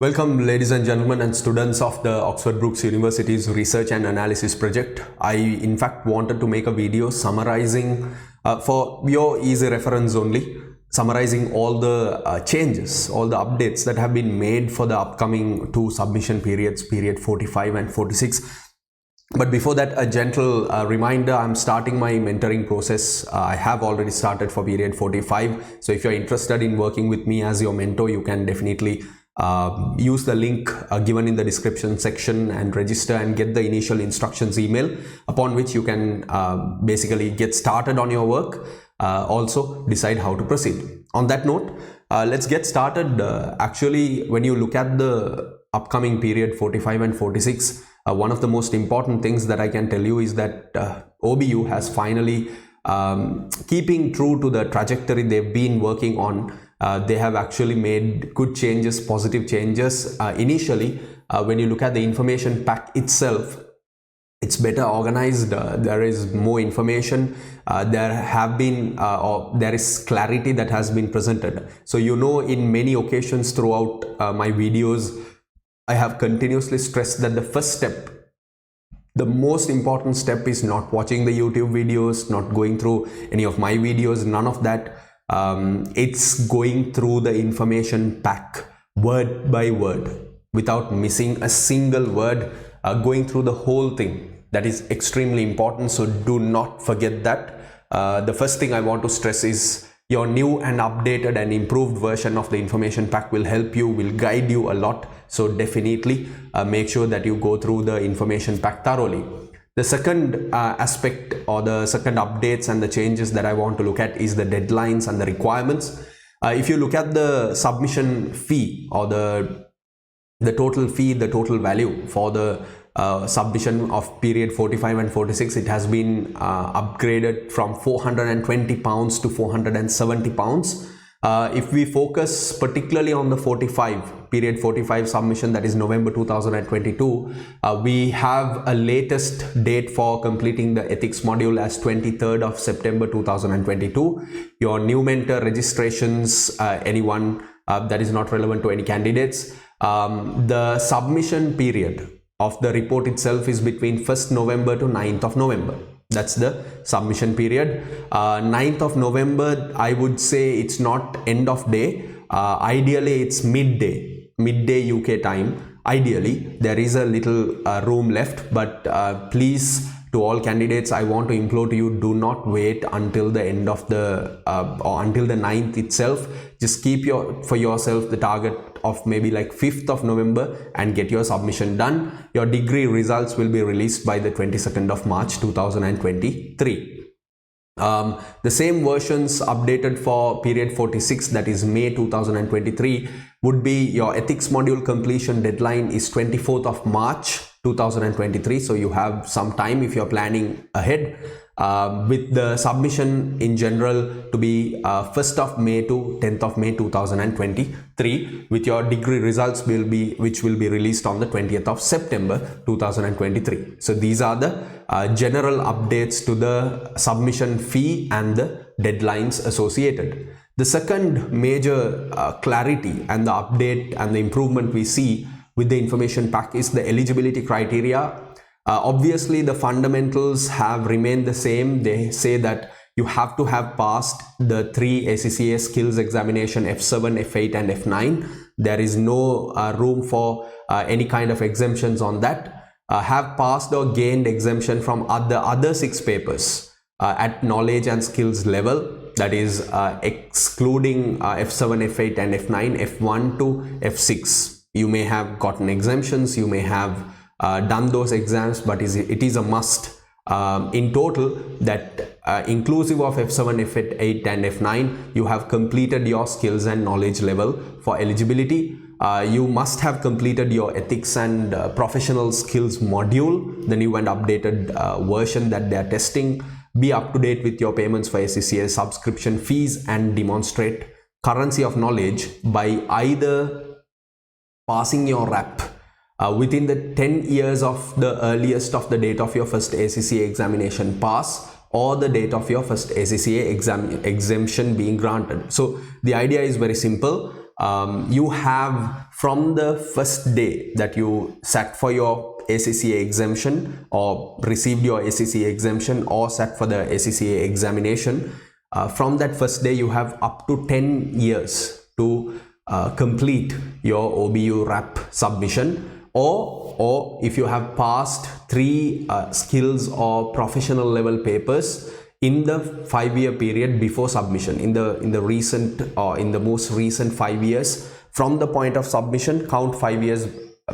Welcome, ladies and gentlemen and students of the Oxford Brookes University's Research and Analysis Project. I in fact wanted to make a video summarizing, for your easy reference only, summarizing all the changes, all the updates that have been made for the upcoming two submission periods, period 45 and 46. But before that, a gentle reminder, I'm starting my mentoring process. I have already started for period 45. So if you're interested in working with me as your mentor, you can definitely use the link given in the description section and register and get the initial instructions email, upon which you can basically get started on your work, also decide how to proceed. On that note, let's get started. Actually, when you look at the upcoming period 45 and 46, one of the most important things that I can tell you is that OBU has finally, keeping true to the trajectory they've been working on, they have actually made good changes, positive changes. Initially, when you look at the information pack itself, it's better organized. There is more information. There is clarity that has been presented. So in many occasions throughout my videos, I have continuously stressed that the first step, the most important step, is not watching the YouTube videos, not going through any of my videos, none of that. It's going through the information pack word by word without missing a single word, going through the whole thing. That is extremely important, so do not forget that. The first thing I want to stress is your new and updated and improved version of the information pack will help you, will guide you a lot. So definitely make sure that you go through the information pack thoroughly. The second aspect, or the second updates and the changes that I want to look at, is the deadlines and the requirements. If you look at the submission fee, or the total fee, the total value for the submission of period 45 and 46, it has been upgraded from £420 to £470. If we focus particularly on the period 45 submission, that is November 2022, we have a latest date for completing the ethics module as 23rd of September 2022. Your new mentor registrations, anyone that is not relevant to any candidates, the submission period of the report itself is between 1st November to 9th of November. That's the submission period. 9th of November, I would say it's not end of day. Ideally, it's midday UK time. Ideally, there is a little room left, but please, to all candidates, I want to implore to you, do not wait until the end of the or until the 9th itself. Just keep for yourself the target of maybe like 5th of November and get your submission done. Your degree results will be released by the 22nd of March 2023. The same versions updated for period 46, that is May 2023, would be your ethics module completion deadline is 24th of March 2023. So you have some time if you're planning ahead, with the submission in general to be 1st of May to 10th of May 2023, with your degree results which will be released on the 20th of September 2023. So these are the general updates to the submission fee and the deadlines associated. The second major clarity and the update and the improvement we see with the information pack is the eligibility criteria. Obviously, the fundamentals have remained the same. They say that you have to have passed the 3 ACCA skills examination, F7, F8 and F9. There is no room for any kind of exemptions on that. Have passed or gained exemption from other 6 papers at knowledge and skills level. That is excluding F7, F8 and F9, F1 to F6. You may have gotten exemptions, you may have done those exams, but it is a must in total that inclusive of F7, F8 and F9, you have completed your skills and knowledge level for eligibility. You must have completed your ethics and professional skills module, the new and updated version that they are testing. Be up to date with your payments for ACCA subscription fees and demonstrate currency of knowledge by either passing your RAP within the 10 years of the earliest of the date of your first ACCA examination pass, or the date of your first ACCA exemption being granted. So the idea is very simple. you have from the first day that you sat for your ACCA exemption or received your ACCA exemption or sat for the ACCA examination, from that first day you have up to 10 years to complete your OBU RAP submission, or if you have passed 3 skills or professional level papers in the 5-year period before submission, in the recent or in the most recent 5 years from the point of submission, count 5 years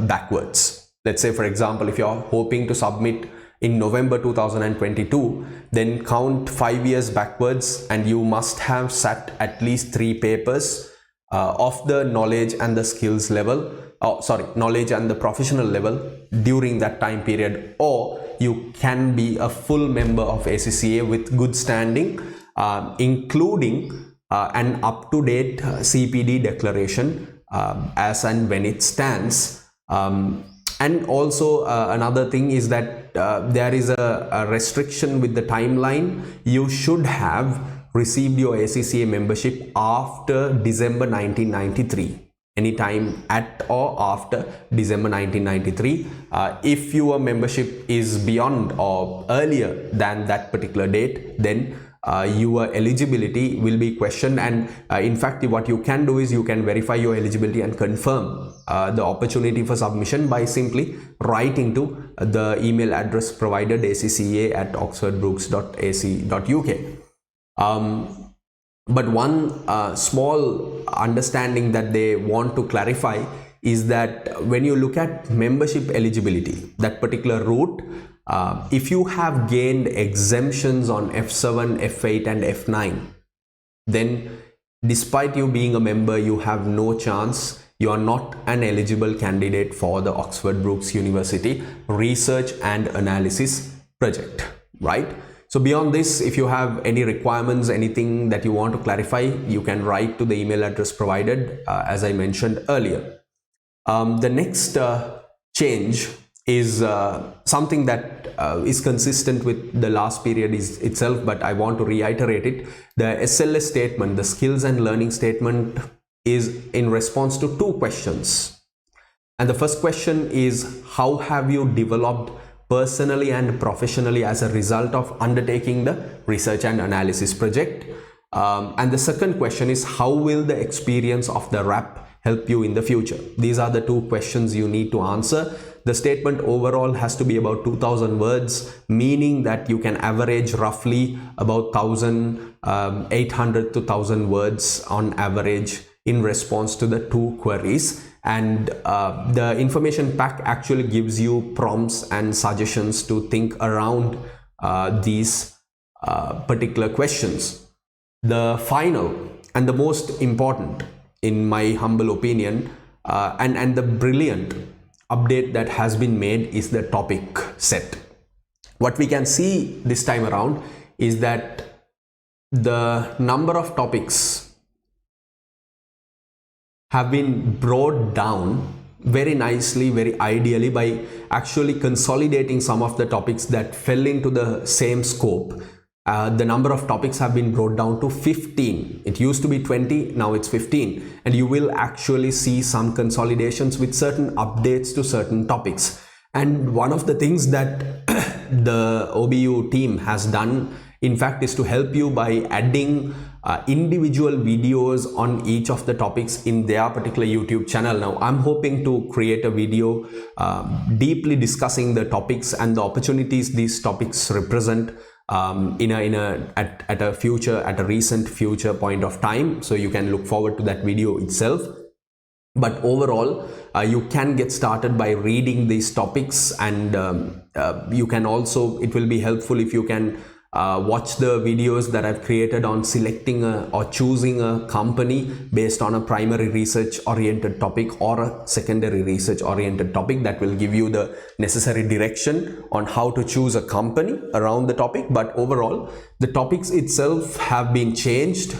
backwards. Let's say, for example, if you're hoping to submit in November 2022, then count 5 years backwards, and you must have sat at least 3 papers of the knowledge and the skills level, knowledge and the professional level during that time period, or you can be a full member of ACCA with good standing, including an up-to-date CPD declaration as and when it stands. And also another thing is that there is a restriction with the timeline. You should have received your ACCA membership after December 1993. Anytime at or after December 1993. If your membership is beyond or earlier than that particular date, then your eligibility will be questioned, and in fact what you can do is you can verify your eligibility and confirm the opportunity for submission by simply writing to the email address provided, acca@oxfordbrooks.ac.uk. But one small understanding that they want to clarify is that when you look at membership eligibility, that particular route, if you have gained exemptions on F7, F8 and F9, then despite you being a member, you have no chance. You are not an eligible candidate for the Oxford Brookes University Research and Analysis project, right? So beyond this, if you have any requirements, anything that you want to clarify, you can write to the email address provided, as I mentioned earlier. The next change is something that is consistent with the last period itself, but I want to reiterate it. The Sls statement, the skills and learning statement, is in response to 2 questions. And the first question is, how have you developed personally and professionally as a result of undertaking the research and analysis project? And the second question is, how will the experience of the RAP help you in the future? These are the 2 questions you need to answer. The statement overall has to be about 2000 words, meaning that you can average roughly about 1800 to 1000 words on average in response to the 2 queries. And the information pack actually gives you prompts and suggestions to think around these particular questions. The final and the most important, in my humble opinion, and the brilliant update that has been made is the topic set. What we can see this time around is that the number of topics have been brought down very nicely, very ideally, by actually consolidating some of the topics that fell into the same scope. The number of topics have been brought down to 15. It used to be 20, now it's 15. And you will actually see some consolidations with certain updates to certain topics. And one of the things that the OBU team has done, in fact, is to help you by adding individual videos on each of the topics in their particular YouTube channel. Now, I'm hoping to create a video deeply discussing the topics and the opportunities these topics represent at a recent future point of time. So you can look forward to that video itself. But overall, you can get started by reading these topics, and you can also, it will be helpful if you can watch the videos that I've created on selecting or choosing a company based on a primary research oriented topic or a secondary research oriented topic. That will give you the necessary direction on how to choose a company around the topic. But overall, the topics itself have been changed,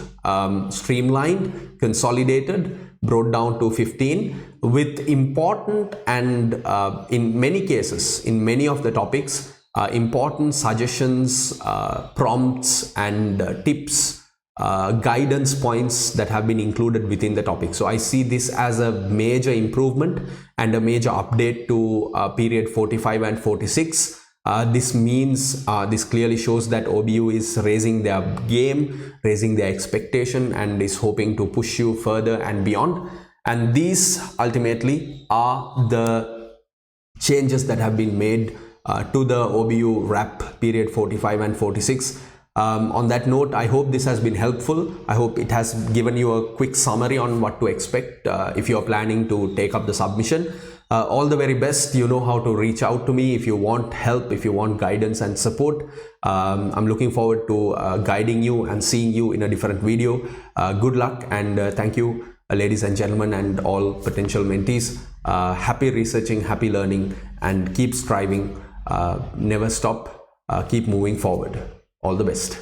streamlined, consolidated, brought down to 15 with important and in many cases, in many of the topics, important suggestions, prompts and tips guidance points that have been included within the topic. So I see this as a major improvement and a major update to period 45 and 46. This means, this clearly shows that OBU is raising their game, raising their expectation, and is hoping to push you further and beyond. And these ultimately are the changes that have been made to the OBU RAP period 45 and 46. On that note, I hope this has been helpful. I hope it has given you a quick summary on what to expect if you are planning to take up the submission. All the very best. You know how to reach out to me if you want help, if you want guidance and support. I'm looking forward to guiding you and seeing you in a different video. Good luck, and thank you, ladies and gentlemen, and all potential mentees. Happy researching, happy learning, and keep striving. Never stop. Keep moving forward. All the best.